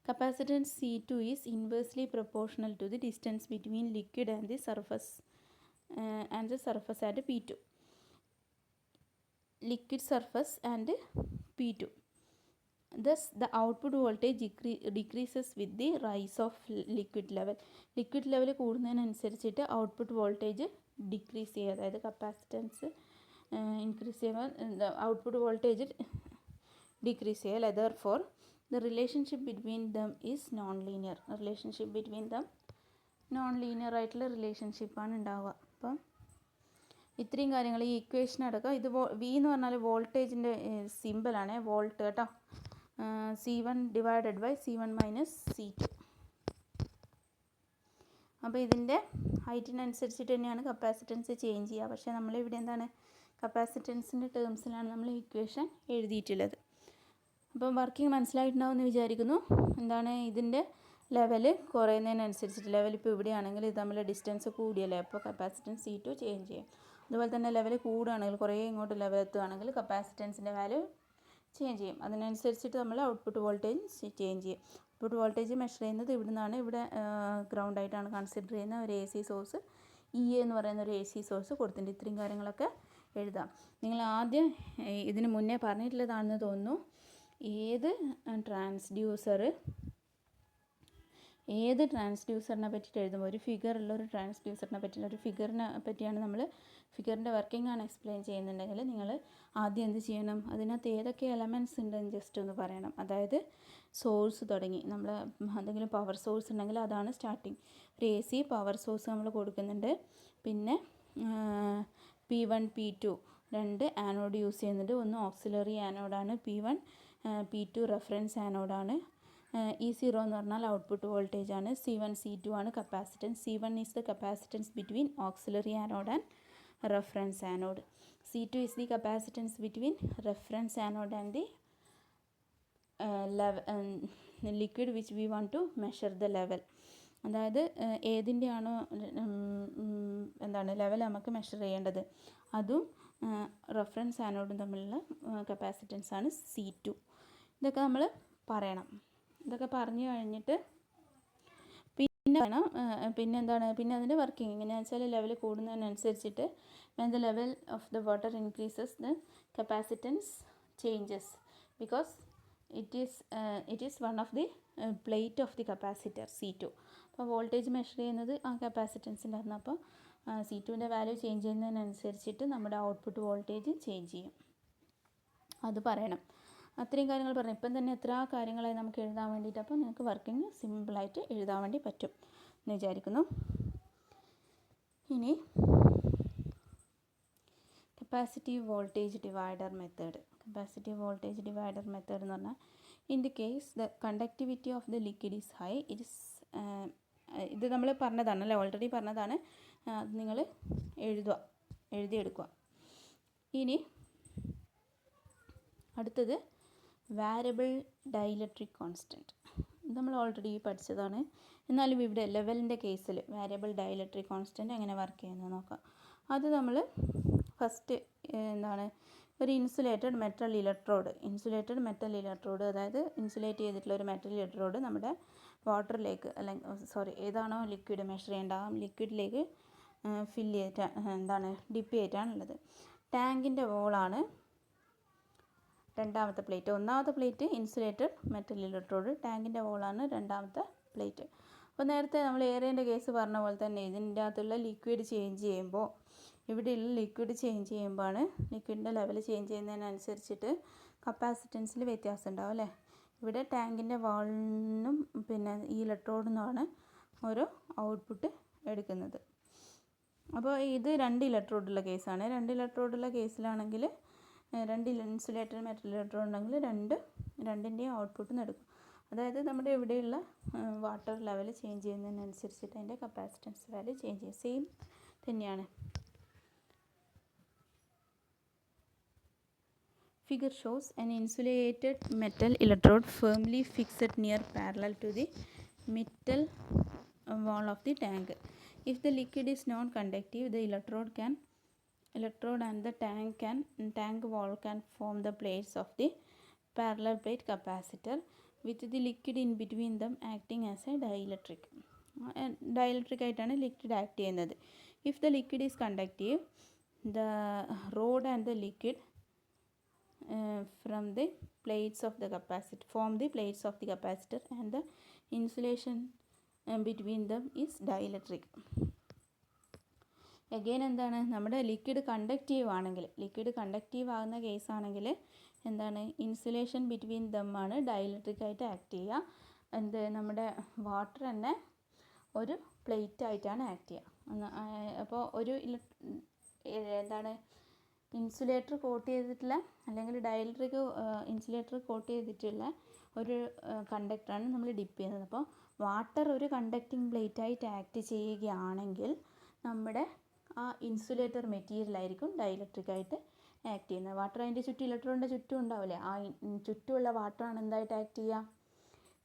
Capacitance C2 is inversely proportional to the distance between liquid and the surface at P2. Liquid surface and P2. Thus, the output voltage decreases with the rise of liquid level. Liquid level കൂടുന്നതിനനുസരിച്ചിട്ട് ഔട്ട്പുട്ട് വോൾട്ടേജ് ഡിക്രീസ് ചെയ്യുക, അതായത് കപ്പാസിറ്റൻസ് ഇൻക്രീസ് ചെയ്യുമ്പോൾ ഔട്ട്പുട്ട് വോൾട്ടേജ് ഡിക്രീസ് ചെയ്യുക അല്ലേ. Therefore, the relationship between them is non-linear. Relationship between them non linear ആയിട്ടുള്ള റിലേഷൻഷിപ്പാണ് ഉണ്ടാവുക. അപ്പം ഇത്രയും കാര്യങ്ങൾ ഈ ഇക്വേഷൻ അടക്കം. ഇത് വി എന്ന് പറഞ്ഞാൽ വോൾട്ടേജിൻ്റെ സിമ്പിളാണ്, വോൾട്ട് കേട്ടോ. C1 divided by C1 minus C2. അപ്പോൾ ഇതിൻ്റെ ഹൈറ്റിനനുസരിച്ചിട്ട് തന്നെയാണ് കപ്പാസിറ്റൻസ് ചേഞ്ച് ചെയ്യുക. പക്ഷേ നമ്മളിവിടെ എന്താണ് കപ്പാസിറ്റൻസിൻ്റെ ടേംസിലാണ് നമ്മൾ ഇക്വേഷൻ എഴുതിയിട്ടുള്ളത്. അപ്പം വർക്കിംഗ് മനസ്സിലായിട്ടുണ്ടാവും എന്ന് വിചാരിക്കുന്നു. എന്താണ് ഇതിൻ്റെ ലെവൽ കുറയുന്നതിനനുസരിച്ചിട്ട്, ലെവൽ ഇപ്പോൾ ഇവിടെയാണെങ്കിൽ ഇത് തമ്മിൽ ഡിസ്റ്റൻസ് കൂടിയല്ലേ, അപ്പോൾ കപ്പാസിറ്റൻസ് C2 ചേഞ്ച് ചെയ്യും. അതുപോലെ തന്നെ ലെവൽ കൂടുകയാണെങ്കിൽ, കുറേ ഇങ്ങോട്ട് ലെവൽ എത്തുകയാണെങ്കിൽ കപ്പാസിറ്റൻസിൻ്റെ വാല്യൂ ചേഞ്ച് ചെയ്യും. അതിനനുസരിച്ചിട്ട് നമ്മൾ ഔട്ട്പുട്ട് വോൾട്ടേജ് ചേഞ്ച് ചെയ്യും. ഔട്ട്പുട്ട് വോൾട്ടേജ് മെഷർ ചെയ്യുന്നത് ഇവിടെ നിന്നാണ്. ഇവിടെ ഗ്രൗണ്ട് ആയിട്ടാണ് കൺസിഡർ ചെയ്യുന്ന ഒരു AC സോഴ്സ്, EA എന്ന് പറയുന്ന ഒരു AC സോഴ്സ് കൊടുത്തിട്ടുണ്ട്. ഇത്രയും കാര്യങ്ങളൊക്കെ എഴുതാം. നിങ്ങൾ ആദ്യം ഇതിന് മുന്നേ പറഞ്ഞിട്ടുള്ളതാണെന്ന് തോന്നുന്നു. ഏത് ട്രാൻസ്ഡ്യൂസറിനെ പറ്റിയിട്ട് എഴുതുമ്പോൾ ഒരു ഫിഗറുള്ള ഒരു ട്രാൻസ്ഡ്യൂസറിനെ പറ്റിയുള്ള ഒരു ഫിഗറിനെ പറ്റിയാണ് നമ്മൾ ഫിഗറിൻ്റെ വർക്കിംഗ് ആണ് എക്സ്പ്ലെയിൻ ചെയ്യുന്നുണ്ടെങ്കിൽ നിങ്ങൾ ആദ്യം എന്ത് ചെയ്യണം, അതിനകത്ത് ഏതൊക്കെ എലമെൻറ്റ്സ് ഉണ്ടെന്ന് ജസ്റ്റ് ഒന്ന് പറയണം. അതായത് സോഴ്സ് തുടങ്ങി, നമ്മൾ എന്തെങ്കിലും പവർ സോഴ്സ് ഉണ്ടെങ്കിൽ അതാണ് സ്റ്റാർട്ടിങ്. ഒരു AC പവർ സോഴ്സ് നമ്മൾ കൊടുക്കുന്നുണ്ട്. പിന്നെ P1 P2 രണ്ട് ആനോഡ് യൂസ് ചെയ്യുന്നുണ്ട്. ഒന്ന് auxiliary ആനോഡാണ് P1, P2 reference ആനോഡാണ്. E0 എന്ന് പറഞ്ഞാൽ ഔട്ട്പുട്ട് വോൾട്ടേജ് ആണ്. C1 C2 ആണ് capacitance. C1 is the capacitance between auxiliary anode and reference anode. C2 is the capacitance between reference anode and the liquid which we want to measure the level. അതായത് ഏതിൻ്റെയാണോ എന്താണ് ലെവൽ നമുക്ക് മെഷർ ചെയ്യേണ്ടത്, അതും റെഫറൻസ് ആനോഡും തമ്മിലുള്ള കപ്പാസിറ്റൻസ് ആണ് C2. ഇതൊക്കെ നമ്മൾ പറയണം. ഇതൊക്കെ പറഞ്ഞു കഴിഞ്ഞിട്ട് പിന്നെ വേണം പിന്നെ എന്താണ് പിന്നെ അതിൻ്റെ വർക്കിംഗ് എങ്ങനെയാണെന്ന് വെച്ചാൽ level കൂടുന്നതിനനുസരിച്ചിട്ട് when the level of the water increases the capacitance changes because it is one of the plate of the capacitor C2. അപ്പോൾ വോൾട്ടേജ് മെഷർ ചെയ്യുന്നത് ആ കപ്പാസിറ്റൻസിൻ്റെ ആണ്. അപ്പോൾ C2ൻ്റെ വാല്യൂ ചേഞ്ച് ചെയ്യുന്നതിനനുസരിച്ചിട്ട് നമ്മുടെ ഔട്ട്പുട്ട് വോൾട്ടേജ് ചേഞ്ച് ചെയ്യും. അത് പറയണം. അത്രയും കാര്യങ്ങൾ പറഞ്ഞു. ഇപ്പം തന്നെ എത്ര കാര്യങ്ങളായി നമുക്ക് എഴുതാൻ വേണ്ടിയിട്ട്. അപ്പോൾ നിങ്ങൾക്ക് വർക്കിംഗ് സിമ്പിളായിട്ട് എഴുതാൻ വേണ്ടി പറ്റും എന്ന് വിചാരിക്കുന്നു. ഇനി capacitive voltage divider method. Capacitive voltage divider method എന്ന് പറഞ്ഞാൽ in the case the conductivity of the liquid is high ഇത് നമ്മൾ പറഞ്ഞതാണല്ലേ, ഓൾറെഡി പറഞ്ഞതാണ്. നിങ്ങൾ എഴുതിയെടുക്കുക. ഇനി അടുത്തത് വാരിയബിൾ ഡൈലക്ട്രിക് കോൺസ്റ്റൻറ്റ്. ഇത് നമ്മൾ ഓൾറെഡി പഠിച്ചതാണ്. എന്നാലും ഇവിടെ ലെവലിൻ്റെ കേസിൽ വാരിയബിൾ ഡൈലക്ട്രിക് കോൺസ്റ്റൻറ്റ് എങ്ങനെ വർക്ക് ചെയ്യുന്നത് നോക്കാം. അത് നമ്മൾ ഫസ്റ്റ് എന്താണ് ഒരു ഇൻസുലേറ്റഡ് മെറ്റൽ ഇലക്ട്രോഡ് അതായത് ഇൻസുലേറ്റ് ചെയ്തിട്ടുള്ള ഒരു മെറ്റൽ ഇലക്ട്രോഡ് നമ്മുടെ വാട്ടറിലേക്ക് അല്ലെങ്കിൽ ഏതാണോ ലിക്വിഡ് മെഷർ ചെയ്യേണ്ട ആ ലിക്വിഡിലേക്ക് ഡിപ്പ് ചെയ്തിട്ടാണുള്ളത്. ടാങ്കിൻ്റെ വോളാണ് രണ്ടാമത്തെ പ്ലേറ്റ്. ഒന്നാമത്തെ പ്ലേറ്റ് ഇൻസുലേറ്റഡ് മെറ്റൽ ഇലക്ട്രോഡ്, ടാങ്കിൻ്റെ വോളാണ് രണ്ടാമത്തെ പ്ലേറ്റ്. അപ്പോൾ നേരത്തെ നമ്മൾ ഏരിയൻ്റെ കേസ് പറഞ്ഞ പോലെ തന്നെ ഇതിൻ്റെ അകത്തുള്ള ലിക്വിഡ് ചേഞ്ച് ചെയ്യുമ്പോൾ ഇവിടെയുള്ള ലിക്വിഡ് ചേഞ്ച് ചെയ്യുമ്പോഴാണ് ലിക്വിഡിൻ്റെ ലെവൽ ചേഞ്ച് ചെയ്യുന്നതിനനുസരിച്ചിട്ട് കപ്പാസിറ്റൻസിൽ വ്യത്യാസം ഉണ്ടാവും അല്ലേ. ഇവിടെ ടാങ്കിൻ്റെ വാളിനും പിന്നെ ഈ ഇലക്ട്രോഡിനുമാണ് ഓരോ ഔട്ട്പുട്ട് എടുക്കുന്നത്. അപ്പോൾ ഇത് രണ്ട് ഇലക്ട്രോഡുള്ള കേസാണ്. രണ്ട് ഇലക്ട്രോഡുള്ള കേസിലാണെങ്കിൽ രണ്ട് ഇൻസുലേറ്റഡ് മെറ്റൽ ഇലക്ട്രോഡ് ഉണ്ടെങ്കിൽ രണ്ടിൻ്റെയും ഔട്ട്പുട്ട് എടുക്കും. അതായത് നമ്മുടെ ഇവിടെയുള്ള വാട്ടർ ലെവൽ ചേഞ്ച് ചെയ്യുന്നതിനനുസരിച്ചിട്ട് അതിൻ്റെ കപ്പാസിറ്റൻസ് വാല്യൂ ചേഞ്ച് ചെയ്യും. സെയിം തന്നെയാണ്. Figure shows an insulated metal electrode firmly fixed near parallel to the metal wall of the tank. If the liquid is non-conductive, the electrode and the tank wall can form the plates of the parallel plate capacitor. with the liquid in between them acting as a dielectric. Dielectric ആയിട്ടാണ് ലിക്വിഡ് ആക്ട് ചെയ്യുന്നത്. If the liquid is conductive, the road and the liquid from the plates of the capacitor form the plates of the capacitor and the insulation between them is dielectric. Again എന്താണ്, നമ്മുടെ ലിക്വിഡ് കണ്ടക്റ്റീവ് ആകുന്ന കേസ് ആണെങ്കിൽ എന്താണ്, ഇൻസുലേഷൻ ബിറ്റ്വീൻ ദം ആണ് ഡയലക്ട്രിക് ആയിട്ട് ആക്ട് ചെയ്യുക. എന്ത്, നമ്മുടെ വാട്ടർ തന്നെ ഒരു പ്ലേറ്റ് ആയിട്ടാണ് ആക്ട് ചെയ്യുക. അപ്പോൾ ഒരു എന്താണ്, ഇൻസുലേറ്റർ കോട്ട് ചെയ്തിട്ടുള്ള അല്ലെങ്കിൽ ഡയലക്ട്രിക് ഇൻസുലേറ്റർ കോട്ട് ചെയ്തിട്ടുള്ള ഒരു കണ്ടക്ടറാണ് നമ്മൾ ഡിപ്പ് ചെയ്യുന്നത്. അപ്പോൾ വാട്ടർ ഒരു കണ്ടക്റ്റിംഗ് പ്ലേറ്റ് ആയിട്ട് ആക്ട് ചെയ്യുകയാണെങ്കിൽ നമ്മുടെ ആ ഇൻസുലേറ്റർ മെറ്റീരിയലായിരിക്കും ഡയലക്ട്രിക് ആയിട്ട് ആക്ട് ചെയ്യുന്നത്. വാട്ടർ അതിൻ്റെ ചുറ്റും ഇലക്ട്രോണിൻ്റെ ചുറ്റും ഉണ്ടാവില്ലേ, ആ ചുറ്റുമുള്ള വാട്ടറാണ് എന്തായിട്ട് ആക്ട് ചെയ്യുക,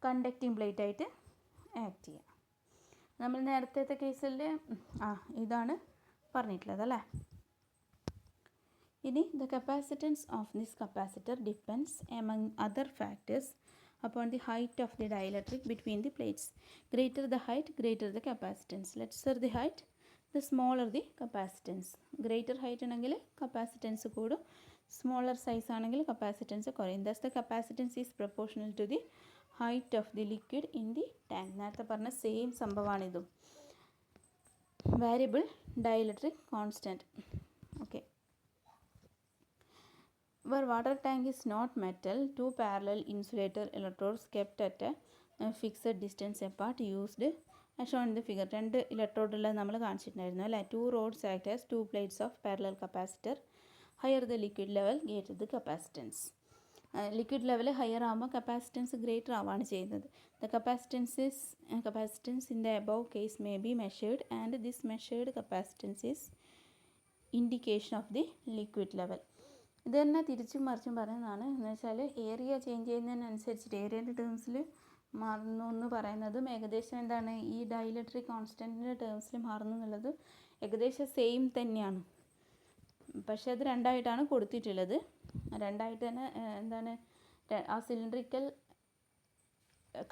കണ്ടക്റ്റിംഗ് പ്ലേറ്റ് ആയിട്ട് ആക്ട് ചെയ്യുക. നമ്മൾ നേരത്തെ കേസിൽ ഇതാണ് പറഞ്ഞിട്ടുള്ളത് അല്ലേ. ഇനി the capacitance of this capacitor depends among other factors upon the height of the dielectric between the plates. Greater the height, greater the capacitance. Lesser the height, the smaller the capacitance. Greater height ആണെങ്കിൽ capacitance കൂടും, smaller size ആണെങ്കിൽ capacitance കുറയും. Thus the capacitance is proportional to the height of the liquid in the tank. നേരത്തെ പറഞ്ഞ same സംഭവമാണിതും. Variable dielectric constant. Okay. Where water tank is not metal, two parallel insulator electrodes kept at a fixed distance apart used as shown in the figure. രണ്ട് ഇലക്ട്രോഡുള്ള നമ്മൾ കാണിച്ചിട്ടുണ്ടായിരുന്നു അല്ലേ. Two rods act as two plates of parallel capacitor. Higher the liquid level, greater the capacitance. Liquid level higher ആകുമ്പോൾ കപ്പാസിറ്റൻസ് ഗ്രേറ്റർ ആവുകയാണ് ചെയ്യുന്നത്. The capacitance in the above case may be measured and this measured capacitance is indication of the liquid level. ഇത് തന്നെ തിരിച്ചും മറിച്ചും പറയുന്നതാണ്. എന്ന് വെച്ചാൽ ഏരിയ ചേഞ്ച് ചെയ്യുന്നതിനനുസരിച്ചിട്ട് ഏരിയയുടെ ടേംസിൽ മാറുന്നു എന്ന് പറയുന്നതും ഏകദേശം എന്താണ്, ഈ ഡയലക്ട്രിക് കോൺസ്റ്റൻറ്റിൻ്റെ ടേംസിൽ മാറുന്നു എന്നുള്ളത് ഏകദേശം സെയിം തന്നെയാണ്. പക്ഷേ അത് രണ്ടായിട്ടാണ് കൊടുത്തിട്ടുള്ളത്. രണ്ടായിട്ട് തന്നെ എന്താണ്, ആ സിലിണ്ടറിക്കൽ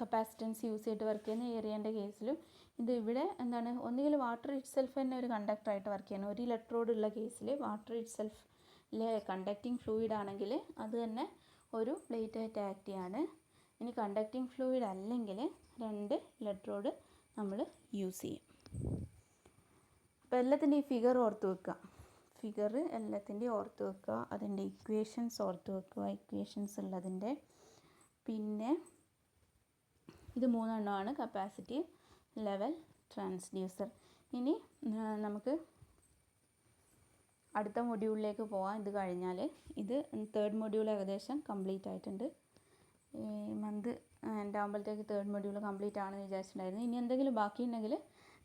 കപ്പാസിറ്റൻസ് യൂസ് ചെയ്തിട്ട് വർക്ക് ചെയ്യുന്ന ഏരിയൻ്റെ കേസിലും ഇത് ഇവിടെ എന്താണ്, ഒന്നുകിൽ വാട്ടർ ഇറ്റ് സെൽഫ് തന്നെ ഒരു കണ്ടക്ടറായിട്ട് വർക്ക് ചെയ്യണം. ഒരു ഇലക്ട്രോഡ് ഉള്ള കേസിൽ water it self conducting fluid ആണെങ്കിൽ അത് തന്നെ ഒരു പ്ലേറ്റ് ആയിട്ട് ആക്ട് ചെയ്യാണ്. ഇനി കണ്ടക്റ്റിംഗ് ഫ്ലൂയിഡ് അല്ലെങ്കിൽ രണ്ട് ഇലക്ട്രോഡ് നമ്മൾ യൂസ് ചെയ്യും. അപ്പോൾ എല്ലാത്തിൻ്റെ ഈ ഫിഗർ ഓർത്ത് വെക്കുക. ഫിഗർ എല്ലാത്തിൻ്റെയും ഓർത്ത് വെക്കുക. അതിൻ്റെ ഇക്വേഷൻസ് ഓർത്ത് വെക്കുക, ഇക്വേഷൻസ് ഉള്ളതിൻ്റെ. പിന്നെ ഇത് മൂന്നെണ്ണമാണ് കപ്പാസിറ്റീവ് ലെവൽ ട്രാൻസ്ഡ്യൂസർ. ഇനി നമുക്ക് അടുത്ത മൊഡ്യൂളിലേക്ക് പോകാം. ഇത് കഴിഞ്ഞാൽ ഇത് തേർഡ് മൊഡ്യൂൾ ഏകദേശം കംപ്ലീറ്റ് ആയിട്ടുണ്ട്. ഈ മന്ത് എൻ്റെ ആകുമ്പോഴത്തേക്ക് തേർഡ് മൊഡ്യൂൾ കംപ്ലീറ്റ് ആണെന്ന് വിചാരിച്ചിട്ടുണ്ടായിരുന്നു. ഇനി എന്തെങ്കിലും ബാക്കിയുണ്ടെങ്കിൽ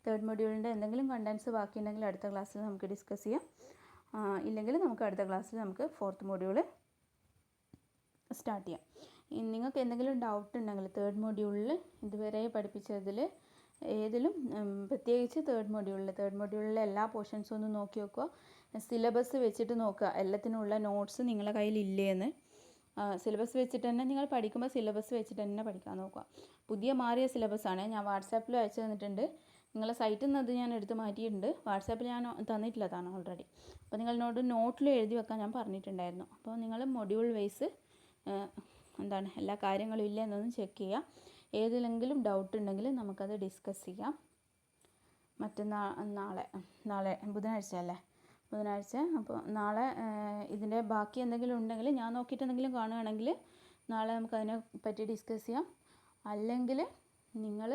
തേർഡ് മൊഡ്യൂളിൻ്റെ എന്തെങ്കിലും കണ്ടൻസ് ബാക്കിയുണ്ടെങ്കിൽ അടുത്ത ക്ലാസ്സിൽ നമുക്ക് ഡിസ്കസ് ചെയ്യാം. ഇല്ലെങ്കിൽ നമുക്ക് അടുത്ത ക്ലാസ്സിൽ നമുക്ക് ഫോർത്ത് മൊഡ്യൂൾ സ്റ്റാർട്ട് ചെയ്യാം. നിങ്ങൾക്ക് എന്തെങ്കിലും ഡൗട്ട് ഉണ്ടെങ്കിൽ തേർഡ് മൊഡ്യൂളിൽ ഇതുവരെ പഠിപ്പിച്ചതിൽ ഏതിലും പ്രത്യേകിച്ച് തേർഡ് മൊഡ്യൂളിലെ എല്ലാ പോർഷൻസും ഒന്ന് നോക്കി വെക്കുക. സിലബസ് വെച്ചിട്ട് നോക്കുക, എല്ലാത്തിനുള്ള നോട്ട്സ് നിങ്ങളുടെ കയ്യിൽ ഇല്ലേന്ന്. സിലബസ് വെച്ചിട്ട് തന്നെ നിങ്ങൾ പഠിക്കുമ്പോൾ സിലബസ് വെച്ചിട്ട് തന്നെ പഠിക്കാൻ നോക്കുക. പുതിയ മാറിയ സിലബസാണ്, ഞാൻ വാട്സാപ്പിൽ അയച്ചു തന്നിട്ടുണ്ട്. നിങ്ങളുടെ സൈറ്റിൽ നിന്ന് അത് ഞാൻ എടുത്ത് മാറ്റിയിട്ടുണ്ട്. വാട്സാപ്പിൽ ഞാൻ തന്നിട്ടുള്ളതാണ് ഓൾറെഡി. അപ്പോൾ നിങ്ങളോട് നോട്ടിൽ എഴുതി വെക്കാൻ ഞാൻ പറഞ്ഞിട്ടുണ്ടായിരുന്നു. അപ്പോൾ നിങ്ങൾ മൊഡ്യൂൾ വൈസ് എന്താണ് എല്ലാ കാര്യങ്ങളും ഇല്ല എന്നൊന്ന് ചെക്ക് ചെയ്യുക. ഏതിലെങ്കിലും ഡൗട്ട് ഉണ്ടെങ്കിൽ നമുക്കത് ഡിസ്കസ് ചെയ്യാം. നാളെ ബുധനാഴ്ച അല്ലേ, ബുധനാഴ്ച. അപ്പോൾ നാളെ ഇതിൻ്റെ ബാക്കി എന്തെങ്കിലും ഉണ്ടെങ്കിൽ ഞാൻ നോക്കിയിട്ട് എന്തെങ്കിലും കാണുകയാണെങ്കിൽ നാളെ നമുക്കതിനെ പറ്റി ഡിസ്കസ് ചെയ്യാം. അല്ലെങ്കിൽ നിങ്ങൾ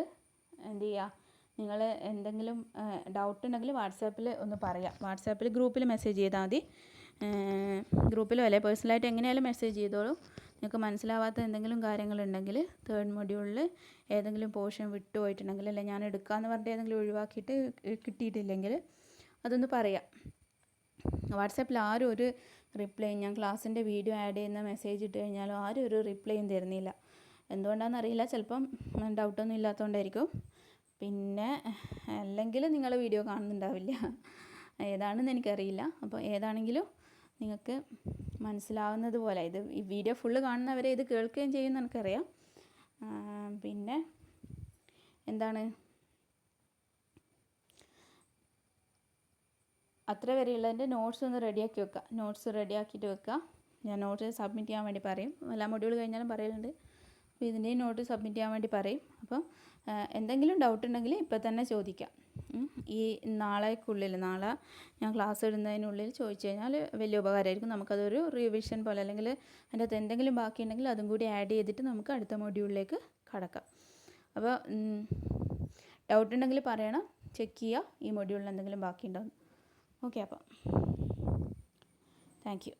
എന്ത് ചെയ്യുക, നിങ്ങൾ എന്തെങ്കിലും ഡൗട്ട് ഉണ്ടെങ്കിൽ വാട്സാപ്പിൽ ഒന്ന് പറയാം. വാട്സാപ്പിൽ ഗ്രൂപ്പിൽ മെസ്സേജ് ചെയ്താൽ മതി. ഗ്രൂപ്പിലോ അല്ലെ പേഴ്സണലായിട്ട് എങ്ങനെയായാലും മെസ്സേജ് ചെയ്തോളൂ. നിങ്ങൾക്ക് മനസ്സിലാവാത്ത എന്തെങ്കിലും കാര്യങ്ങളുണ്ടെങ്കിൽ തേർഡ് മൊഡ്യൂളിൽ ഏതെങ്കിലും പോർഷൻ വിട്ടുപോയിട്ടുണ്ടെങ്കിൽ, അല്ലെ ഞാൻ എടുക്കാമെന്ന് പറഞ്ഞിട്ട് ഏതെങ്കിലും ഒഴിവാക്കിയിട്ട് കിട്ടിയിട്ടില്ലെങ്കിൽ അതൊന്ന് പറയാം. വാട്സാപ്പിൽ ആരും ഒരു റിപ്ലൈ, ഞാൻ ക്ലാസ്സിൻ്റെ വീഡിയോ ആഡ് ചെയ്യുന്ന മെസ്സേജ് ഇട്ട് കഴിഞ്ഞാലും ആരും ഒരു റിപ്ലൈയും തരുന്നില്ല. എന്തുകൊണ്ടാണെന്നറിയില്ല, ചിലപ്പം ഡൗട്ടൊന്നും ഇല്ലാത്തതുകൊണ്ടായിരിക്കും. പിന്നെ അല്ലെങ്കിൽ നിങ്ങൾ വീഡിയോ കാണുന്നുണ്ടാവില്ല, ഏതാണെന്ന് എനിക്കറിയില്ല. അപ്പോൾ ഏതാണെങ്കിലും നിങ്ങൾക്ക് മനസ്സിലാവുന്നത് പോലെ, ഈ വീഡിയോ ഫുള്ള് കാണുന്നവരെ ഇത് കേൾക്കുകയും ചെയ്യുമെന്ന് എനിക്കറിയാം. പിന്നെ എന്താണ്, അത്ര വരെയുള്ളതിൻ്റെ നോട്ട്സ് ഒന്ന് റെഡിയാക്കി വെക്കുക. നോട്ട്സ് റെഡിയാക്കിയിട്ട് വെക്കുക. ഞാൻ നോട്ട് സബ്മിറ്റ് ചെയ്യാൻ വേണ്ടി പറയും. എല്ലാ മൊഡ്യൂൾ കഴിഞ്ഞാലും പറയലുണ്ട്. അപ്പോൾ ഇതിൻ്റെയും നോട്ട് സബ്മിറ്റ് ചെയ്യാൻ വേണ്ടി പറയും. അപ്പം എന്തെങ്കിലും ഡൗട്ട് ഉണ്ടെങ്കിൽ ഇപ്പോൾ തന്നെ ചോദിക്കാം. ഈ നാളെ ഞാൻ ക്ലാസ് ഇടുന്നതിനുള്ളിൽ ചോദിച്ചു കഴിഞ്ഞാൽ വലിയ ഉപകാരമായിരിക്കും. നമുക്കതൊരു റിവിഷൻ പോലെ, അല്ലെങ്കിൽ അതിൻ്റെ അകത്ത് എന്തെങ്കിലും ബാക്കിയുണ്ടെങ്കിൽ അതും കൂടി ആഡ് ചെയ്തിട്ട് നമുക്ക് അടുത്ത മൊഡ്യൂളിലേക്ക് കടക്കാം. അപ്പോൾ ഡൗട്ട് ഉണ്ടെങ്കിൽ പറയണം, ചെക്ക് ചെയ്യുക ഈ മൊഡ്യൂളിൽ എന്തെങ്കിലും ബാക്കിയുണ്ടോ. ഓക്കെ, അപ്പം താങ്ക് യു.